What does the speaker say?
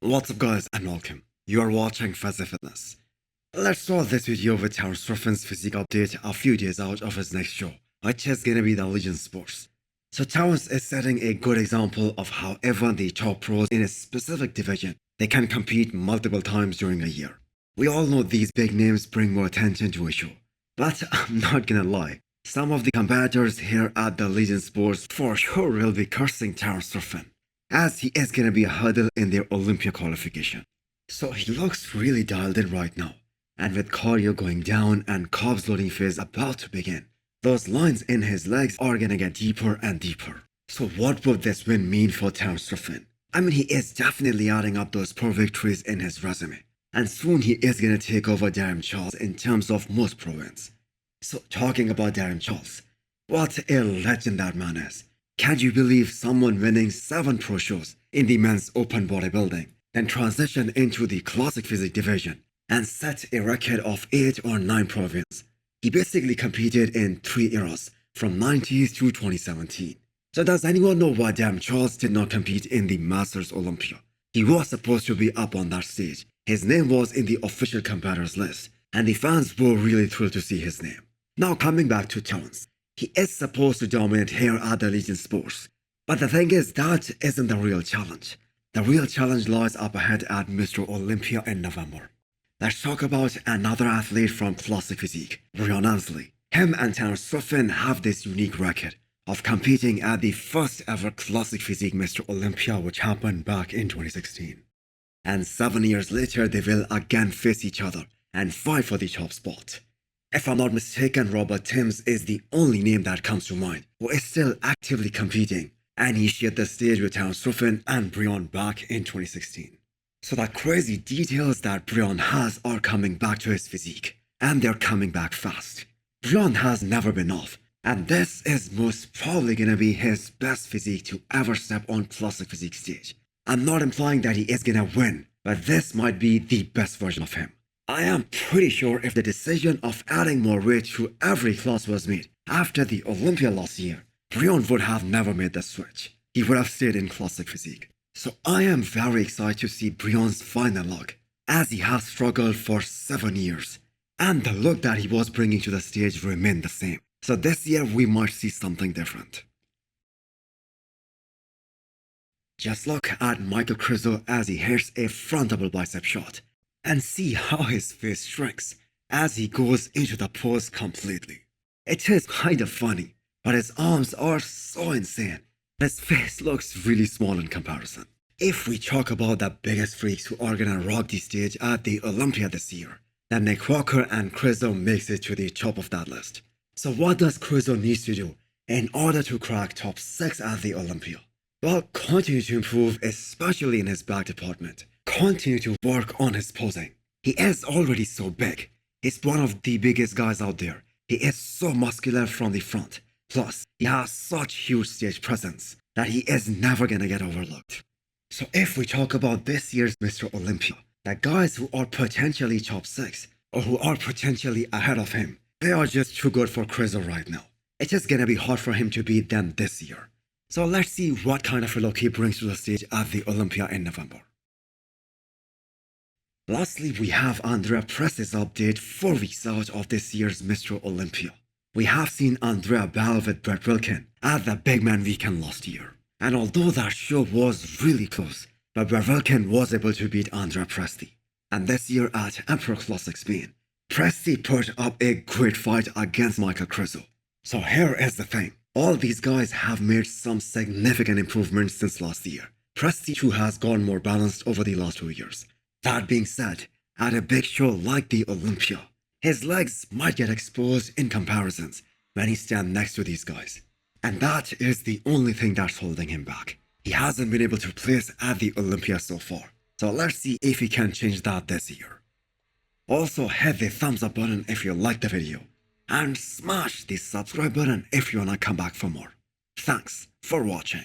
What's up guys and welcome. You are watching Fazi Fitness. Let's start this video with Terrence Ruffin's physique update a few days out of his next show, which is gonna be the Legion Sports. So Terrence is setting a good example of how even the top pros in a specific division, they can compete multiple times during a year. We all know these big names bring more attention to a show, but I'm not gonna lie, some of the competitors here at the Legion Sports for sure will be cursing Terrence Ruffin, as he is gonna be a hurdle in their Olympia qualification. So he looks really dialed in right now, and with cardio going down and carbs loading phase about to begin, those lines in his legs are gonna get deeper and deeper. So what would this win mean for Terrence Ruffin? I mean, he is definitely adding up those pro victories in his resume, and soon he is gonna take over Darrem Charles in terms of most pro wins. So talking about Darrem Charles, what a legend that man is. Can you believe someone winning 7 pro shows in the men's open bodybuilding, then transition into the classic physique division and set a record of 8 or 9 pro wins? He basically competed in 3 eras from 90s to 2017. So does anyone know why Darrem Charles did not compete in the Masters Olympia? He was supposed to be up on that stage. His name was in the official competitors list, and the fans were really thrilled to see his name. Now coming back to Terrence, he is supposed to dominate here at the Legion Sports. But the thing is, that isn't the real challenge. The real challenge lies up ahead at Mr. Olympia in November. Let's talk about another athlete from classic physique, Breon Ansley. Him and Terrence Ruffin have this unique record of competing at the first ever classic physique Mr. Olympia, which happened back in 2016. And 7 years later, they will again face each other and fight for the top spot. If I'm not mistaken, Robert Timms is the only name that comes to mind who is still actively competing, and he shared the stage with Terrence Ruffin and Breon back in 2016. So the crazy details that Breon has are coming back to his physique, and they're coming back fast. Breon has never been off, and this is most probably gonna be his best physique to ever step on classic physique stage. I'm not implying that he is gonna win, but this might be the best version of him. I am pretty sure if the decision of adding more weight to every class was made after the Olympia last year, Breon would have never made the switch. He would have stayed in classic physique. So I am very excited to see Breon's final look, as he has struggled for 7 years, and the look that he was bringing to the stage remained the same. So this year we might see something different. Just look at Michal Krizo as he hits a front double bicep shot, and see how his face shrinks as he goes into the pose completely. It is kind of funny, but his arms are so insane. His face looks really small in comparison. If we talk about the biggest freaks who are gonna rock the stage at the Olympia this year, then Nick Walker and Krizo makes it to the top of that list. So what does Krizo need to do in order to crack top 6 at the Olympia? Well, continue to improve, especially in his back department. Continue to work on his posing. He is already so big. He's one of the biggest guys out there. He is so muscular from the front. Plus, he has such huge stage presence that he is never gonna get overlooked. So if we talk about this year's Mr. Olympia, the guys who are potentially top 6 or who are potentially ahead of him, they are just too good for Krizo right now. It is gonna be hard for him to beat them this year. So let's see what kind of a look he brings to the stage at the Olympia in November. Lastly, we have Andrea Presti's update 4 weeks out of this year's Mr. Olympia. We have seen Andrea battle with Brett Wilkin at the Big Man Weekend last year. And although that show was really close, but Brett Wilkin was able to beat Andrea Presti. And this year at Emperor Classic Spain, Presti put up a great fight against Michal Krizo. So here is the thing. All these guys have made some significant improvements since last year. Presti too has gone more balanced over the last 2 years. That being said, at a big show like the Olympia, his legs might get exposed in comparisons when he stands next to these guys. And that is the only thing that's holding him back. He hasn't been able to place at the Olympia so far. So let's see if he can change that this year. Also, hit the thumbs up button if you liked the video. And smash the subscribe button if you wanna come back for more. Thanks for watching.